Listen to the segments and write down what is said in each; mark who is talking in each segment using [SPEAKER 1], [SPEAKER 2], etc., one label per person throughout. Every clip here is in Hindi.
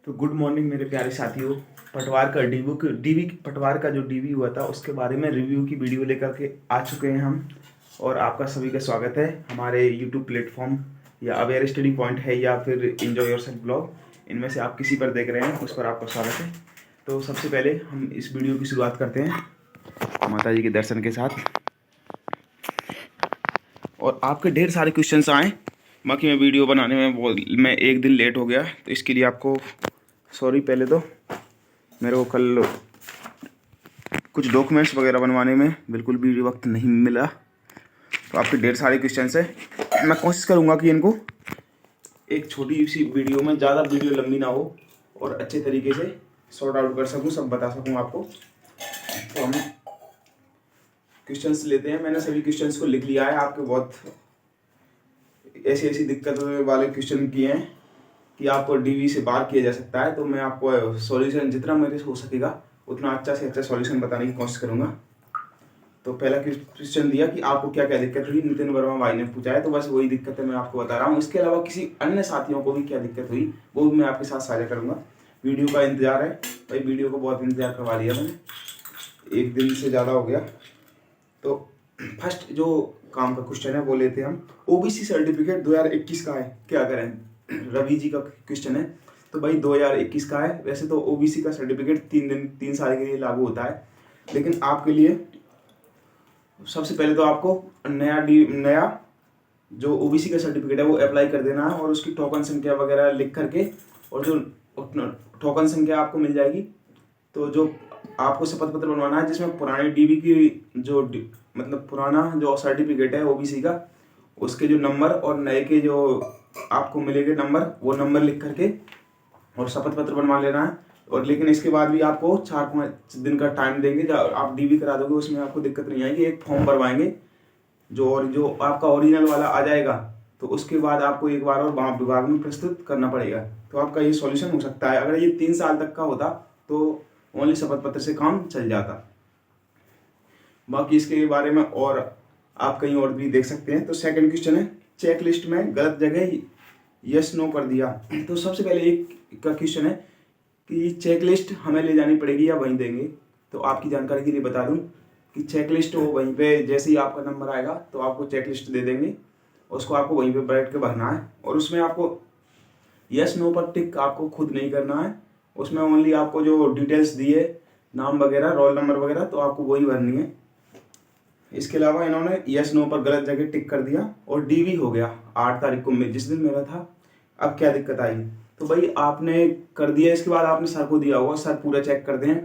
[SPEAKER 1] तो गुड मॉर्निंग मेरे प्यारे साथियों। पटवार का डीवी पटवार का जो डीवी हुआ था उसके बारे में रिव्यू की वीडियो लेकर के आ चुके हैं हम। और आपका सभी का स्वागत है हमारे यूट्यूब प्लेटफॉर्म या अवेयर स्टडी पॉइंट है या फिर इंजॉय योर सेल्फ ब्लॉग, इनमें से आप किसी पर देख रहे हैं उस पर आपका स्वागत है। तो सबसे पहले हम इस वीडियो की शुरुआत करते हैं माता जी के दर्शन के साथ। और आपके ढेर सारे क्वेश्चंस आए, बाकी मैं वीडियो बनाने में मैं एक दिन लेट हो गया, तो इसके लिए आपको सॉरी। पहले तो मेरे को कल कुछ डॉक्यूमेंट्स वगैरह बनवाने में बिल्कुल भी वक्त नहीं मिला, तो आपके ढेर सारे क्वेश्चंस हैं। मैं कोशिश करूँगा कि इनको एक छोटी सी वीडियो में, ज़्यादा वीडियो लंबी ना हो और अच्छे तरीके से सॉर्ट आउट कर सकूँ, सब बता सकूँ आपको। तो हम क्वेश्चंस लेते हैं। मैंने सभी क्वेश्चंस को लिख लिया है। आपके बहुत ऐसी ऐसी दिक्कतों वाले क्वेश्चन किए हैं कि आपको डीवी से बाहर किया जा सकता है, तो मैं आपको सॉल्यूशन जितना मेरे से हो सकेगा उतना अच्छा से अच्छा सॉल्यूशन बताने की कोशिश करूंगा। तो पहला क्वेश्चन दिया कि आपको क्या क्या दिक्कत हुई, नितिन वर्मा भाई ने पूछा है, तो बस वही दिक्कत है मैं आपको बता रहा हूँ। इसके अलावा किसी अन्य साथियों को भी क्या दिक्कत हुई वो भी मैं आपके साथ साझा करूँगा। वीडियो का इंतजार है भाई, वीडियो को बहुत इंतजार करवा लिया मैंने, एक दिन से ज़्यादा हो गया। तो फर्स्ट जो काम का क्वेश्चन है वो लेते हैं हम। ओबीसी सर्टिफिकेट 2021 का है, क्या करें? रवि जी का क्वेश्चन है। तो भाई 2021 का है। वैसे तो ओबीसी का सर्टिफिकेट 3 साल के लिए लागू होता है, लेकिन आपके लिए सबसे पहले तो आपको नया जो ओबीसी का सर्टिफिकेट है वो अप्लाई कर देना है, और उसकी टोकन संख्या वगैरह लिख करके, और जो टोकन संख्या आपको मिल जाएगी, तो जो आपको शपथ पत्र बनवाना है जिसमें पुराने डीवी की जो मतलब पुराना जो सर्टिफिकेट है ओबीसी का, उसके जो नंबर और नए के जो आपको मिलेंगे नंबर, वो नंबर लिख करके और शपथ पत्र बनवा लेना है। और लेकिन इसके बाद भी आपको 4-5 दिन का टाइम देंगे। जब आप डीवी करा दोगे उसमें आपको दिक्कत नहीं आएगी। एक फॉर्म भरवाएंगे जो आपका ओरिजिनल वाला आ जाएगा, तो उसके बाद आपको एक बार और वहाँ विभाग में प्रस्तुत करना पड़ेगा। तो आपका ये सॉल्यूशन हो सकता है। अगर ये 3 साल तक का होता तो ओनली शपथ पत्र से काम चल जाता। बाकी इसके बारे में और आप कहीं और भी देख सकते हैं। तो सेकंड क्वेश्चन है, चेक लिस्ट में गलत जगह यस नो कर दिया। तो सबसे पहले एक का क्वेश्चन है कि चेक लिस्ट हमें ले जानी पड़ेगी या वहीं देंगे। तो आपकी जानकारी के लिए बता दूं कि चेक लिस्ट हो वहीं पे, जैसे ही आपका नंबर आएगा तो आपको चेक लिस्ट दे देंगे, उसको आपको वहीं पे बैठ के भरना है। और उसमें आपको यस नो पर टिक आपको खुद नहीं करना है, उसमें ओनली आपको जो डिटेल्स दिए, नाम वगैरह, रोल नंबर वगैरह, तो आपको वही भरनी है। इसके अलावा इन्होंने यस नो पर गलत जगह टिक कर दिया और डीवी हो गया 8 तारीख को, जिस दिन मेरा था। अब क्या दिक्कत आई? तो भाई आपने कर दिया, इसके बाद आपने सर को दिया होगा, सर पूरा चेक कर दें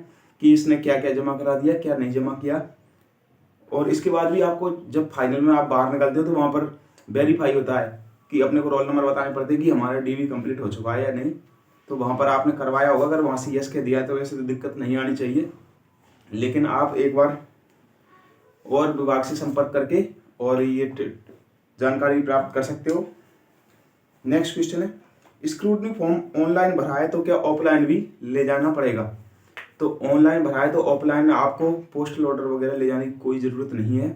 [SPEAKER 1] कि इसने क्या क्या जमा करा दिया, क्या नहीं जमा किया। और इसके बाद भी आपको जब फाइनल में आप बाहर निकलते हो तो वहाँ पर वेरीफाई होता है कि अपने को रोल नंबर बताने पड़ते हैं कि हमारा डीवी कंप्लीट हो चुका है या नहीं। तो वहाँ पर आपने करवाया होगा, अगर वहाँ से यस के दिया तो वैसे तो दिक्कत नहीं आनी चाहिए, लेकिन आप एक बार और विभाग से संपर्क करके और ये जानकारी प्राप्त कर सकते हो। नेक्स्ट क्वेश्चन है, स्क्रूटनी फॉर्म ऑनलाइन भरा है तो क्या ऑफलाइन भी ले जाना पड़ेगा? तो ऑनलाइन भरा है तो ऑफलाइन आपको पोस्टल ऑर्डर वगैरह ले जाने की कोई ज़रूरत नहीं है,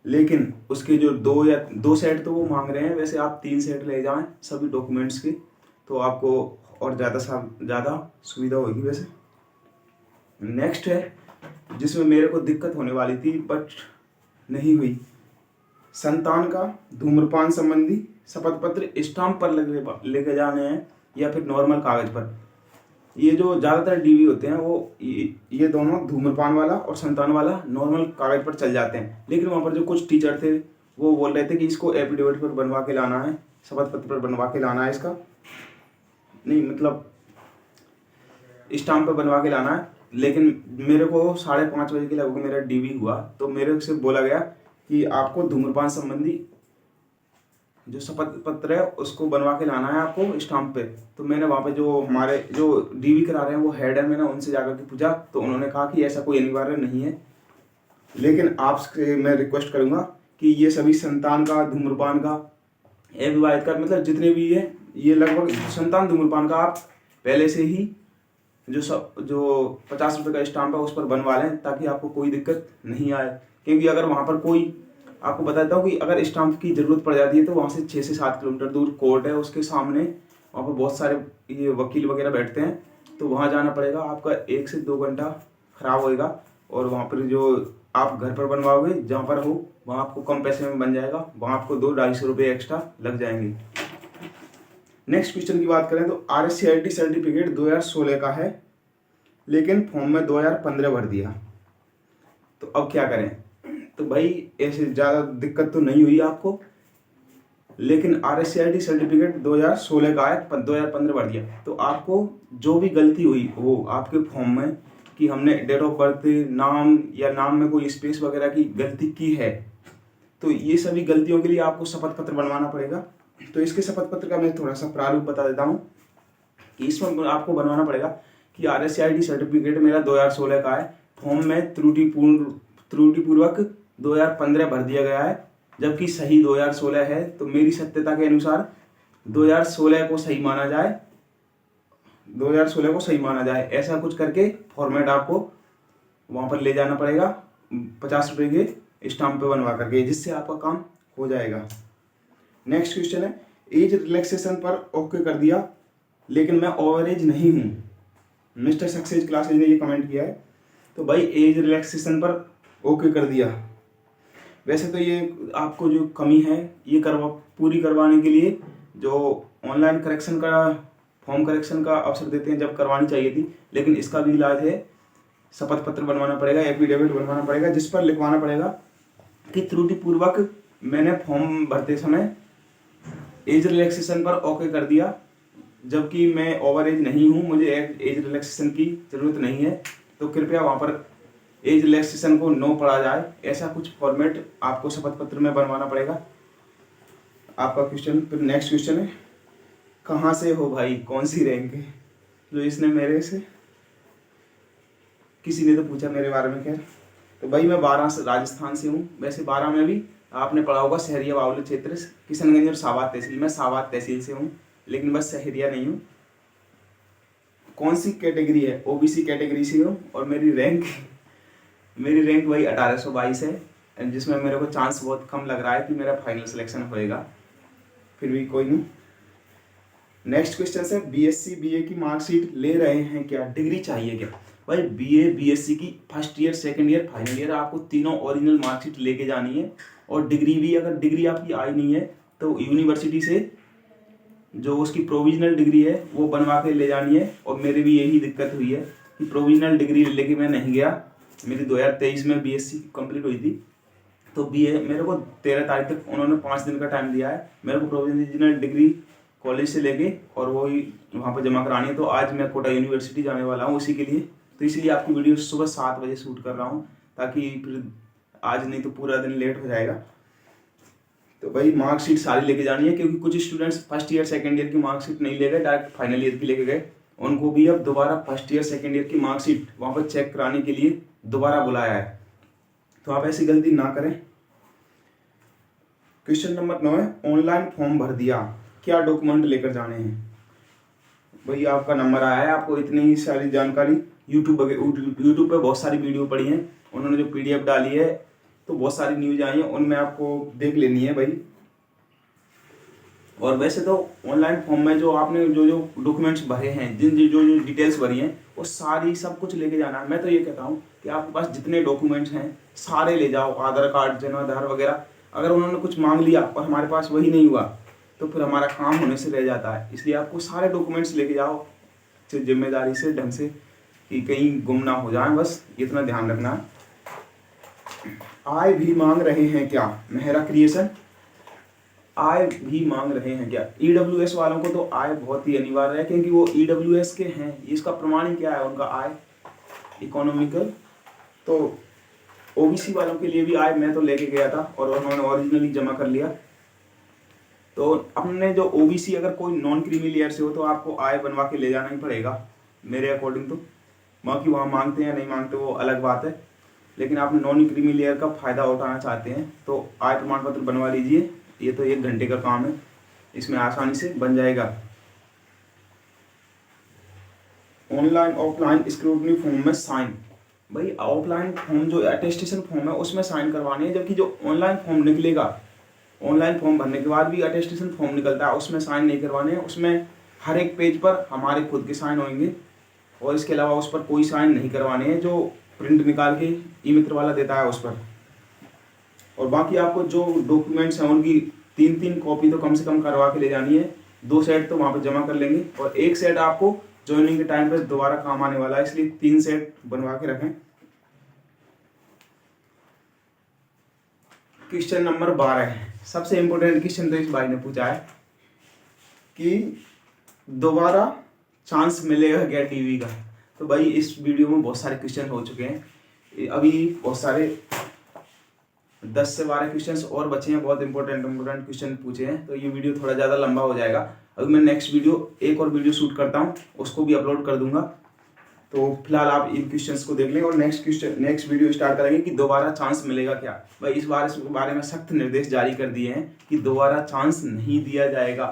[SPEAKER 1] लेकिन उसके जो 2 सेट तो वो मांग रहे हैं, वैसे आप 3 सेट ले जाएं सभी डॉक्यूमेंट्स के, तो आपको और ज़्यादा सुविधा होगी। वैसे नेक्स्ट है जिसमें मेरे को दिक्कत होने वाली थी बट नहीं हुई, संतान का धूम्रपान संबंधी शपथ पत्र स्टाम्प पर लेके जाने हैं या फिर नॉर्मल कागज पर। ये जो ज़्यादातर डीवी होते हैं वो ये दोनों, धूम्रपान वाला और संतान वाला, नॉर्मल कागज पर चल जाते हैं, लेकिन वहाँ पर जो कुछ टीचर थे वो बोल रहे थे कि इसको एफिडेविट पर बनवा के लाना है, शपथ पत्र पर बनवा के लाना है, इसका नहीं मतलब स्टाम्प पर बनवा के लाना है। लेकिन मेरे को 5:30 बजे के लगभग मेरा डीवी हुआ, तो मेरे से बोला गया कि आपको धूम्रपान संबंधी जो शपथ पत्र है उसको बनवा के लाना है आपको स्टाम्प पे। तो मैंने वहाँ पे जो हमारे जो डीवी करा रहे हैं वो हेड है, मैंने उनसे जाकर के पूछा, तो उन्होंने कहा कि ऐसा कोई अनिवार्य नहीं है। लेकिन आपसे मैं रिक्वेस्ट करूँगा कि ये सभी संतान का, धूम्रपान का, अविवाहित का, मतलब जितने भी है, ये लगभग संतान धूम्रपान का आप पहले से ही जो 50 रुपये का स्टाम्प है उस पर बनवा लें, ताकि आपको कोई दिक्कत नहीं आए। क्योंकि अगर वहाँ पर कोई, आपको बताता हूँ कि अगर स्टाम्प की ज़रूरत पड़ जाती है तो वहाँ से 6 से 7 किलोमीटर दूर कोर्ट है, उसके सामने वहाँ पर बहुत सारे ये वकील वगैरह बैठते हैं, तो वहाँ जाना पड़ेगा। आपका 1 से 2 घंटा खराब होएगा, और वहाँ पर जो आप घर पर बनवाओगे जहाँ पर हो वहाँ आपको कम पैसे में बन जाएगा, वहाँ आपको 200-250 रुपये एक्स्ट्रा लग जाएंगे। नेक्स्ट क्वेश्चन की बात करें तो RSCIT सर्टिफिकेट 2016 का है, लेकिन फॉर्म में 2015 भर दिया, तो अब क्या करें? तो भाई ऐसे ज़्यादा दिक्कत तो नहीं हुई आपको, लेकिन RSCIT सर्टिफिकेट 2016 का है, 2015 भर दिया, तो आपको जो भी गलती हुई हो आपके फॉर्म में कि हमने डेट ऑफ बर्थ, नाम या नाम में कोई स्पेस वगैरह की गलती की है, तो ये सभी गलतियों के लिए आपको शपथ पत्र बनवाना पड़ेगा। तो इसके शपथ पत्र का मैं थोड़ा सा प्रारूप बता देता हूँ कि इसमें आपको बनवाना पड़ेगा कि RSCIT सर्टिफिकेट मेरा 2016 का है, फॉर्म में त्रुटिपूर्वक 2015 भर दिया गया है, जबकि सही 2016 है, तो मेरी सत्यता के अनुसार 2016 को सही माना जाए, 2016 को सही माना जाए। ऐसा कुछ करके फॉर्मेट आपको वहाँ पर ले जाना पड़ेगा 50 रुपये के स्टाम्प पे बनवा करके, जिससे आपका काम हो जाएगा। नेक्स्ट क्वेश्चन है, एज रिलैक्सेशन पर ओके कर दिया, लेकिन मैं ओवर एज नहीं हूँ। मिस्टर सक्सेस क्लासेज ने ये कमेंट किया है। तो भाई एज रिलैक्सेशन पर ओके कर दिया, वैसे तो ये आपको जो कमी है ये पूरी करवाने के लिए जो ऑनलाइन करेक्शन का फॉर्म करेक्शन का अवसर देते हैं, जब करवानी चाहिए थी, लेकिन इसका भी इलाज है, शपथ पत्र बनवाना पड़ेगा, एफिडेविट बनवाना पड़ेगा, जिस पर लिखवाना पड़ेगा कि त्रुटिपूर्वक मैंने फॉर्म भरते समय एज रिलैक्सेशन पर ओके कर दिया, जबकि मैं ओवर एज नहीं हूँ, मुझे एज रिलैक्सेशन की ज़रूरत नहीं है, तो कृपया वहाँ पर एज रिलैक्सेशन को नो पढ़ा जाए। ऐसा कुछ फॉर्मेट आपको शपथ पत्र में बनवाना पड़ेगा। आपका क्वेश्चन, फिर नेक्स्ट क्वेश्चन है, कहाँ से हो भाई, कौन सी रैंक है? जो इसने मेरे से किसी ने तो पूछा मेरे बारे में। खैर, तो भाई मैं 12 राजस्थान से हूँ। वैसे 12 में भी आपने पढ़ा होगा शहरिया बावली क्षेत्र, किशनगंज और साबात तहसील। मैं साबात तहसील से हूँ, लेकिन बस शहरिया नहीं हूँ। कौन सी कैटेगरी है? OBC कैटेगरी से हूँ, और मेरी रैंक वही 1822 है, जिसमें मेरे को चांस बहुत कम लग रहा है कि मेरा फाइनल सिलेक्शन होएगा, फिर भी कोई नहीं। नेक्स्ट क्वेश्चन है, BSc BA की मार्कशीट ले रहे हैं क्या, डिग्री चाहिए क्या? भाई BA BSc की first year, second year, final year आपको तीनों ओरिजिनल मार्कशीट लेके जानी है, और डिग्री भी, अगर डिग्री आपकी आई नहीं है तो यूनिवर्सिटी से जो उसकी प्रोविजनल डिग्री है वो बनवा के ले जानी है। और मेरे भी यही दिक्कत हुई है कि प्रोविजनल डिग्री लेके मैं नहीं गया। मेरी 2023 में BSc कंप्लीट हुई थी, तो BA मेरे को 13 तारीख तक उन्होंने 5 दिन का टाइम दिया है मेरे को प्रोविजनल डिग्री कॉलेज से लेके, और वो ही वहाँ पर जमा करानी है। तो आज मैं कोटा यूनिवर्सिटी जाने वाला हूँ उसी के लिए, तो इसलिए आपकी वीडियो सुबह 7 बजे शूट कर रहा हूँ, ताकि फिर आज नहीं तो पूरा दिन लेट हो जाएगा। तो भाई मार्कशीट सारी लेके जानी है, क्योंकि कुछ students first year second year की मार्कशीट नहीं ले गए, डायरेक्ट फाइनल ईयर की लेके गए। उनको भी अब दोबारा फर्स्ट ईयर सेकंड ईयर की मार्कशीट वहाँ पर चेक कराने के लिए दोबारा बुलाया है, तो आप ऐसी गलती ना करें। क्वेश्चन नंबर 9 है, ऑनलाइन फॉर्म भर दिया, क्या डॉक्यूमेंट लेकर जाने हैं? भाई आपका नंबर आया है, आपको इतनी सारी जानकारी यूट्यूब पे बहुत सारी वीडियो पड़ी हैं, उन्होंने जो PDF डाली है, तो बहुत सारी न्यूज आई है, उनमें आपको देख लेनी है भाई। और वैसे तो ऑनलाइन फॉर्म में जो आपने जो डॉक्यूमेंट्स भरे हैं, जो डिटेल्स भरी हैं, वो सारी सब कुछ लेके जाना है। मैं तो ये कहता हूँ कि आपके पास जितने डॉक्यूमेंट्स हैं सारे ले जाओ, आधार कार्ड, जन्माधार वगैरह। अगर उन्होंने कुछ मांग लिया और हमारे पास वही नहीं हुआ तो फिर हमारा काम होने से रह जाता है। इसलिए आपको सारे डॉक्यूमेंट्स लेके जाओ जिम्मेदारी से, ढंग से, कि कहीं गुम ना हो जाए, बस इतना ध्यान रखना है। आय भी मांग रहे हैं क्या? मेहरा क्रिएशन, आय भी मांग रहे हैं क्या? EWS वालों को तो आय बहुत ही अनिवार्य है, क्योंकि वो EWS के हैं। इसका प्रमाण ही क्या है? उनका आय इकोनॉमिकल। तो OBC वालों के लिए भी आय मैं तो लेके गया था, और उन्होंने ओरिजिनली जमा कर लिया। तो अपने जो OBC अगर कोई नॉन क्रीमी लेयर से हो तो आपको आय बनवा के ले जाना ही पड़ेगा मेरे अकॉर्डिंग। तो बाकी वहाँ मांगते हैं नहीं मांगते वो अलग बात है, लेकिन आप नॉन क्रीमी लेयर का फ़ायदा उठाना चाहते हैं तो आय प्रमाण पत्र बनवा लीजिए। ये तो 1 घंटे का काम है, इसमें आसानी से बन जाएगा। ऑनलाइन ऑफलाइन स्क्रूटनी फॉर्म में साइन, भाई ऑफलाइन फॉर्म जो अटेस्टेशन फॉर्म है उसमें साइन करवानी है, जबकि जो ऑनलाइन फॉर्म निकलेगा, ऑनलाइन फॉर्म भरने के बाद भी अटेस्टेशन फॉर्म निकलता है, उसमें साइन नहीं करवाने हैं। उसमें हर एक पेज पर हमारे खुद के साइन होंगे और इसके अलावा उस पर कोई साइन नहीं करवाने हैं, जो प्रिंट निकाल के ई मित्र वाला देता है उस पर। और बाकी आपको जो डॉक्यूमेंट्स हैं उनकी 3-3 कॉपी तो कम से कम करवा के ले जानी है। 2 सेट तो वहाँ पर जमा कर लेंगे और 1 सेट आपको ज्वाइनिंग के टाइम पर दोबारा काम आने वाला है, इसलिए 3 सेट बनवा के रखें। क्वेश्चन नंबर 12 है, सबसे इम्पोर्टेंट क्वेश्चन तो इस भाई ने पूछा है कि दोबारा चांस मिलेगा क्या टीवी का। तो भाई इस वीडियो में बहुत सारे क्वेश्चन हो चुके हैं, अभी बहुत सारे 10 से 12 क्वेश्चन और बचे हैं, बहुत इंपॉर्टेंट क्वेश्चन पूछे हैं, तो ये वीडियो थोड़ा ज़्यादा लंबा हो जाएगा। अभी मैं नेक्स्ट वीडियो एक और वीडियो शूट करता हूँ, उसको भी अपलोड कर दूंगा। तो फिलहाल आप इन क्वेश्चंस को देख लें और नेक्स्ट वीडियो स्टार्ट करेंगे कि दोबारा चांस मिलेगा क्या। भाई इस बारे में सख्त निर्देश जारी कर दिए हैं कि दोबारा चांस नहीं दिया जाएगा,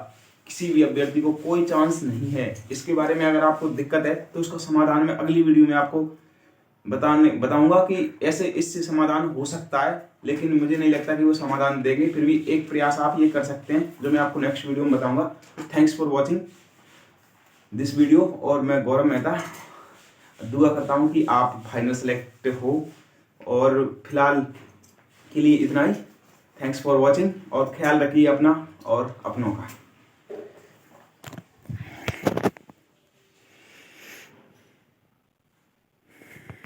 [SPEAKER 1] किसी भी अभ्यर्थी को कोई चांस नहीं है। इसके बारे में अगर आपको दिक्कत है तो उसका समाधान मैं अगली वीडियो में आपको बताऊंगा कि ऐसे इससे समाधान हो सकता है, लेकिन मुझे नहीं लगता कि वो समाधान देंगे। फिर भी एक प्रयास आप ये कर सकते हैं जो मैं आपको नेक्स्ट वीडियो में बताऊंगा। Thanks for watching this video. और मैं गौरव मेहता दुआ करता हूँ कि आप फाइनल सेलेक्ट हो। और फिलहाल के लिए इतना ही। थैंक्स फॉर वॉचिंग और ख्याल रखिए अपना और अपनों का।